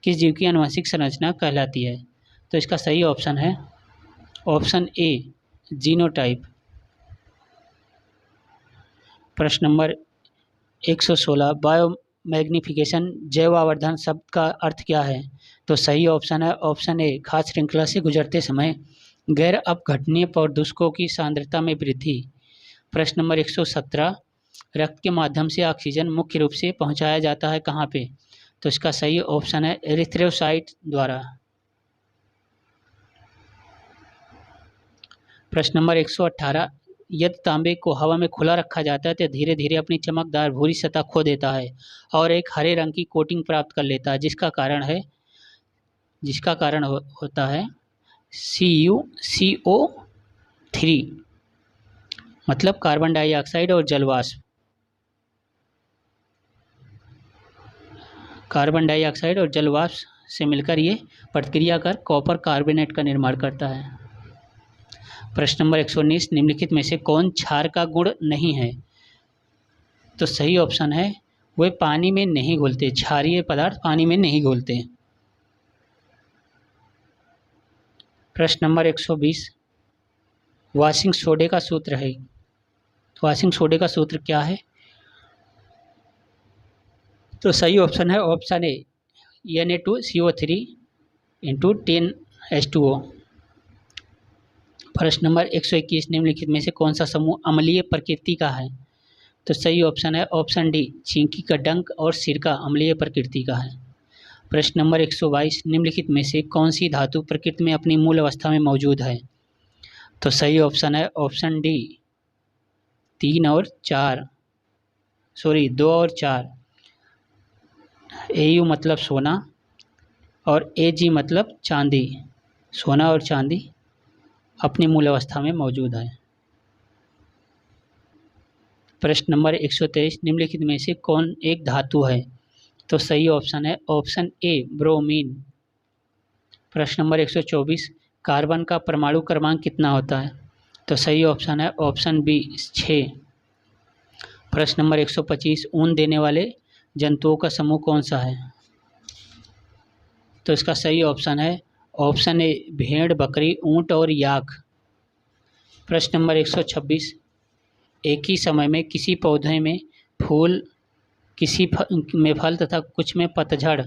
किस जीव की आनुवंशिक संरचना कहलाती है? तो इसका सही ऑप्शन है ऑप्शन ए, जीनोटाइप। प्रश्न नंबर 116, बायोमैग्निफिकेशन जैवावर्धन शब्द का अर्थ क्या है? तो सही ऑप्शन है ऑप्शन ए, खाद्य श्रृंखला से गुजरते समय गैर अपघटनीय प्रदूषकों की सांद्रता में वृद्धि। प्रश्न नंबर 117, रक्त के माध्यम से ऑक्सीजन मुख्य रूप से पहुंचाया जाता है कहाँ पे? तो इसका सही ऑप्शन है एरिथ्रोसाइट द्वारा। प्रश्न नंबर 118, यदि तांबे को हवा में खुला रखा जाता है तो धीरे धीरे अपनी चमकदार भूरी सतह खो देता है और एक हरे रंग की कोटिंग प्राप्त कर लेता है, जिसका कारण होता है CuCO3, मतलब कार्बन डाइऑक्साइड और जलवाष्प। कार्बन डाइऑक्साइड और जलवाष्प से मिलकर ये प्रतिक्रिया कर कॉपर कार्बोनेट का निर्माण करता है। प्रश्न नंबर 119, निम्नलिखित में से कौन क्षार का गुण नहीं है? तो सही ऑप्शन है वे पानी में नहीं घुलते, क्षारीय पदार्थ पानी में नहीं घुलते। प्रश्न नंबर 120, वॉशिंग सोडे का सूत्र है। तो वॉशिंग सोडे का सूत्र क्या है? तो सही ऑप्शन है ऑप्शन ए, Na2CO3 × 10H2O। प्रश्न नंबर 121, निम्नलिखित में से कौन सा समूह अम्लीय प्रकृति का है? तो सही ऑप्शन है ऑप्शन डी, चींटी का डंक और सिरका अम्लीय प्रकृति का है। प्रश्न नंबर 122, निम्नलिखित में से कौन सी धातु प्रकृति में अपनी मूल अवस्था में मौजूद है? तो सही ऑप्शन है ऑप्शन डी, 2 और 4। Au मतलब सोना और Ag मतलब चांदी। सोना और चांदी अपनी मूल अवस्था में मौजूद है। प्रश्न नंबर 123, निम्नलिखित में से कौन एक धातु है? तो सही ऑप्शन है ऑप्शन ए, ब्रोमीन। प्रश्न नंबर 124, कार्बन का परमाणु क्रमांक कितना होता है? तो सही ऑप्शन है ऑप्शन बी, 6। प्रश्न नंबर 125, ऊन देने वाले जंतुओं का समूह कौन सा है? तो इसका सही ऑप्शन है ऑप्शन ए, भेड़, बकरी, ऊंट और याक। प्रश्न नंबर 126, एक ही समय में किसी पौधे में फूल, किसी में फल तथा कुछ में पतझड़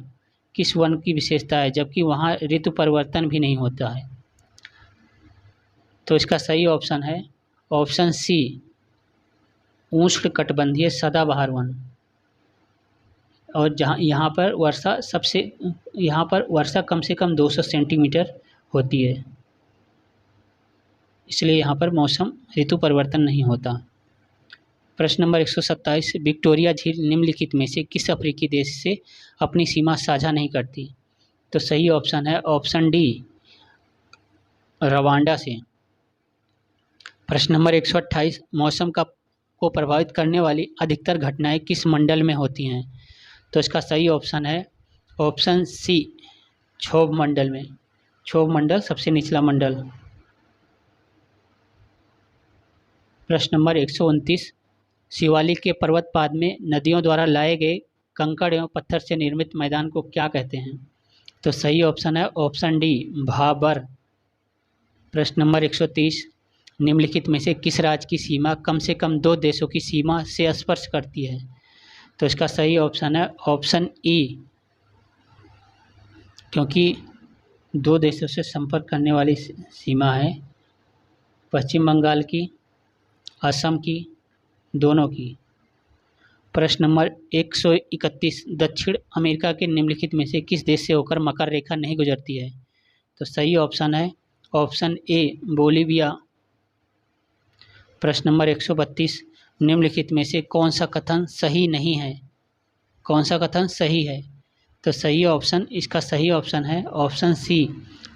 किस वन की विशेषता है, जबकि वहाँ ऋतु परिवर्तन भी नहीं होता है? तो इसका सही ऑप्शन है ऑप्शन सी, उष्णकटिबंधीय सदाबहार वन। और यहाँ पर वर्षा कम से कम 200 सेंटीमीटर होती है, इसलिए यहाँ पर मौसम ऋतु परिवर्तन नहीं होता। प्रश्न नंबर 127, विक्टोरिया झील निम्नलिखित में से किस अफ्रीकी देश से अपनी सीमा साझा नहीं करती? तो सही ऑप्शन है ऑप्शन डी, रवांडा से। प्रश्न नंबर 128, मौसम को प्रभावित करने वाली अधिकतर घटनाएं किस मंडल में होती हैं? तो इसका सही ऑप्शन है ऑप्शन सी, क्षोभ मंडल में। क्षोभ मंडल सबसे निचला मंडल। प्रश्न नंबर 129, शिवालिक के पर्वत पाद में नदियों द्वारा लाए गए कंकड़ एवं पत्थर से निर्मित मैदान को क्या कहते हैं? तो सही ऑप्शन है ऑप्शन डी, भाबर। प्रश्न नंबर 130, निम्नलिखित में से किस राज्य की सीमा कम से कम 2 देशों की सीमा से स्पर्श करती है? तो इसका सही ऑप्शन है ऑप्शन ई, क्योंकि 2 देशों से संपर्क करने वाली सीमा है पश्चिम बंगाल की, असम की, दोनों की। प्रश्न नंबर 131, दक्षिण अमेरिका के निम्नलिखित में से किस देश से होकर मकर रेखा नहीं गुजरती है? तो सही ऑप्शन है ऑप्शन ए, बोलीविया। प्रश्न नंबर 132, निम्नलिखित में से कौन सा कथन सही नहीं है? कौन सा कथन सही है? तो इसका सही ऑप्शन है ऑप्शन सी,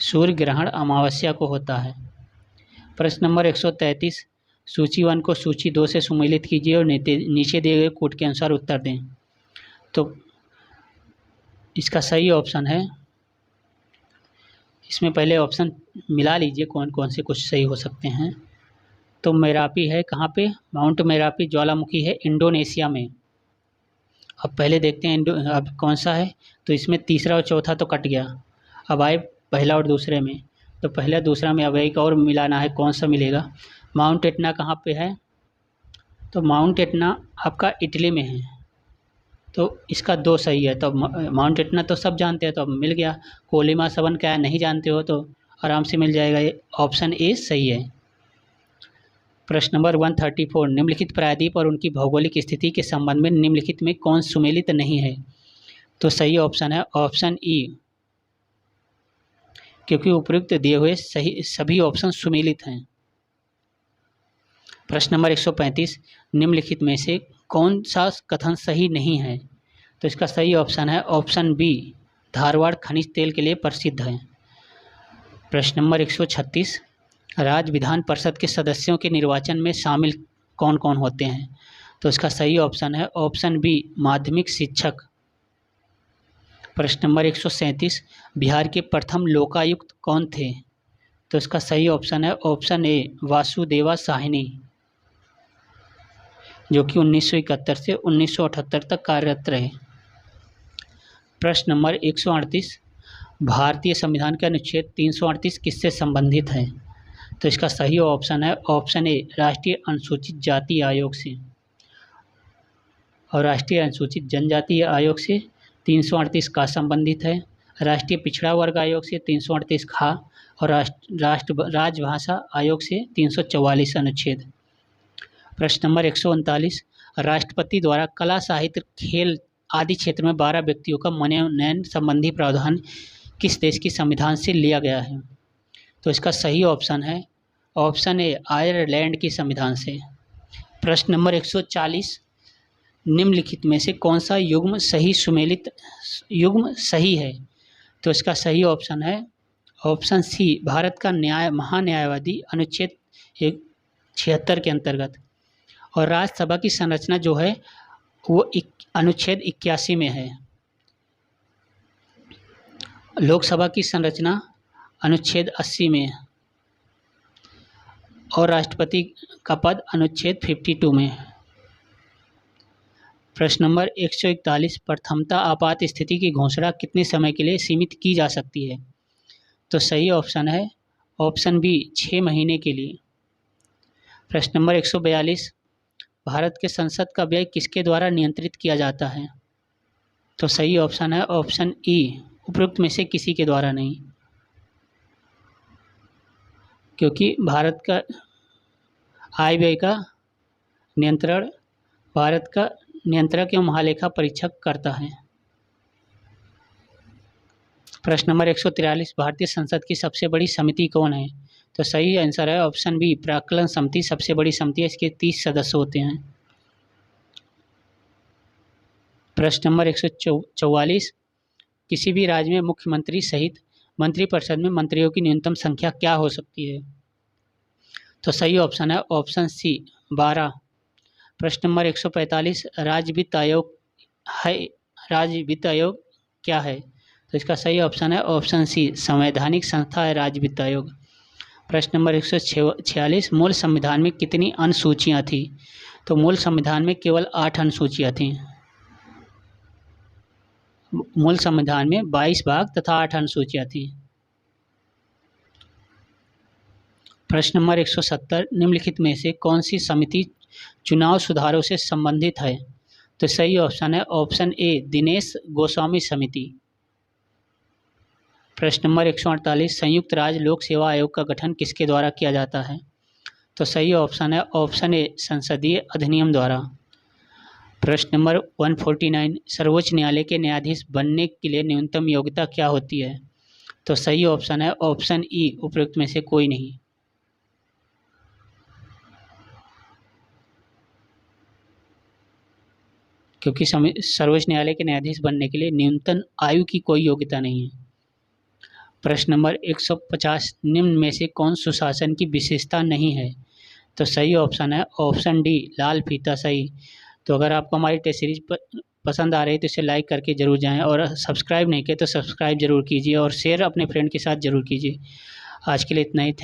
सूर्य ग्रहण अमावस्या को होता है। प्रश्न नंबर 133, सूची 1 को सूची 2 से सुमेलित कीजिए और नीचे दिए गए कोड के अनुसार उत्तर दें। तो इसका सही ऑप्शन है, इसमें पहले ऑप्शन मिला लीजिए कौन कौन से कुछ सही हो सकते हैं। तो मेरापी है कहाँ पे? माउंट मेरापी ज्वालामुखी है इंडोनेशिया में। अब पहले देखते हैं अब कौन सा है। तो इसमें तीसरा और चौथा तो कट गया, अब आए पहला और दूसरे में। तो पहला दूसरा में अब एक और मिलाना है, कौन सा मिलेगा? माउंट एटना कहाँ पे है? तो माउंट एटना आपका इटली में है, तो इसका 2 सही है। तो माउंट एटना तो सब जानते हैं, तो अब मिल गया। कोलिमा सबन क्या है नहीं जानते हो तो आराम से मिल जाएगा, ये ऑप्शन ए सही है। प्रश्न नंबर 134, निम्नलिखित प्रायद्वीप और उनकी भौगोलिक स्थिति के संबंध में निम्नलिखित में कौन सुमेलित नहीं है? तो सही ऑप्शन है ऑप्शन ई, क्योंकि उपयुक्त दिए हुए सभी ऑप्शन सुमेलित हैं। प्रश्न नंबर 135, निम्नलिखित में से कौन सा कथन सही नहीं है? तो इसका सही ऑप्शन है ऑप्शन बी, धारवाड़ खनिज तेल के लिए प्रसिद्ध है। प्रश्न नंबर 136, राज्य विधान परिषद के सदस्यों के निर्वाचन में शामिल कौन कौन होते हैं? तो इसका सही ऑप्शन है ऑप्शन बी, माध्यमिक शिक्षक। प्रश्न नंबर 137, बिहार के प्रथम लोकायुक्त कौन थे? तो इसका सही ऑप्शन है ऑप्शन ए, वासुदेवा साहनी, जो कि 1971 से 1978 तक कार्यरत रहे। प्रश्न नंबर 138, भारतीय संविधान का अनुच्छेद 338 किससे संबंधित है? तो इसका सही ऑप्शन है ऑप्शन ए, राष्ट्रीय अनुसूचित जाति आयोग से। और राष्ट्रीय अनुसूचित जनजाति आयोग से 338 का संबंधित है, राष्ट्रीय पिछड़ा वर्ग आयोग से 338 खा और राजभाषा आयोग से 344 अनुच्छेद। प्रश्न नंबर 139, राष्ट्रपति द्वारा कला, साहित्य, खेल आदि क्षेत्र में 12 व्यक्तियों का मनोनयन संबंधी प्रावधान किस देश के संविधान से लिया गया है? तो इसका सही ऑप्शन है ऑप्शन ए, आयरलैंड के संविधान से। प्रश्न नंबर 140, निम्नलिखित में से कौन सा युग्म सही है? तो इसका सही ऑप्शन है ऑप्शन सी, भारत का महान्यायवादी अनुच्छेद 76 के अंतर्गत। और राज्यसभा की संरचना जो है वो अनुच्छेद 81 में है। लोकसभा की संरचना अनुच्छेद 80 में है और राष्ट्रपति का पद अनुच्छेद 52 में है। प्रश्न नंबर 141, प्रथमतः आपात स्थिति की घोषणा कितने समय के लिए सीमित की जा सकती है? तो सही ऑप्शन है ऑप्शन बी, 6 महीने के लिए। प्रश्न नंबर 142, भारत के संसद का व्यय किसके द्वारा नियंत्रित किया जाता है? तो सही ऑप्शन है ऑप्शन ई, उपरोक्त में से किसी के द्वारा नहीं, क्योंकि भारत का आय व्यय का नियंत्रण भारत का नियंत्रक एवं महालेखा परीक्षक करता है। प्रश्न नंबर 143, भारतीय संसद की सबसे बड़ी समिति कौन है? तो सही आंसर है ऑप्शन बी, प्राक्कलन समिति सबसे बड़ी समिति है, इसके 30 सदस्य होते हैं। प्रश्न नंबर 144, किसी भी राज्य में मुख्यमंत्री सहित मंत्रिपरिषद में मंत्रियों की न्यूनतम संख्या क्या हो सकती है? तो सही ऑप्शन है ऑप्शन सी, 12। प्रश्न नंबर 145, राज्य वित्त आयोग क्या है? तो इसका सही ऑप्शन है ऑप्शन सी, संवैधानिक संस्था है राज्य वित्त आयोग। प्रश्न नंबर 146, मूल संविधान में कितनी अनुसूचियाँ थी? तो मूल संविधान में केवल 8 अनुसूचियाँ थीं। मूल संविधान में 22 भाग तथा 8 अनुसूचियाँ थीं। प्रश्न नंबर 170, निम्नलिखित में से कौन सी समिति चुनाव सुधारों से संबंधित है? तो सही ऑप्शन है ऑप्शन ए, दिनेश गोस्वामी समिति। प्रश्न नंबर 148, संयुक्त राज्य लोक सेवा आयोग का गठन किसके द्वारा किया जाता है? तो सही ऑप्शन है ऑप्शन ए, संसदीय अधिनियम द्वारा। प्रश्न नंबर 149, सर्वोच्च न्यायालय के न्यायाधीश बनने के लिए न्यूनतम योग्यता क्या होती है? तो सही ऑप्शन है ऑप्शन ई, उपरोक्त में से कोई नहीं। क्योंकि सर्वोच्च न्यायालय के न्यायाधीश बनने के लिए न्यूनतम आयु की कोई योग्यता नहीं है। प्रश्न नंबर 150, निम्न में से कौन सुशासन की विशेषता नहीं है? तो सही ऑप्शन है ऑप्शन डी, लाल फीता सही। तो अगर आपको हमारी टेस्ट सीरीज पसंद आ रही है तो इसे लाइक करके जरूर जाएं और सब्सक्राइब नहीं किया तो सब्सक्राइब जरूर कीजिए और शेयर अपने फ्रेंड के साथ जरूर कीजिए। आज के लिए इतना ही।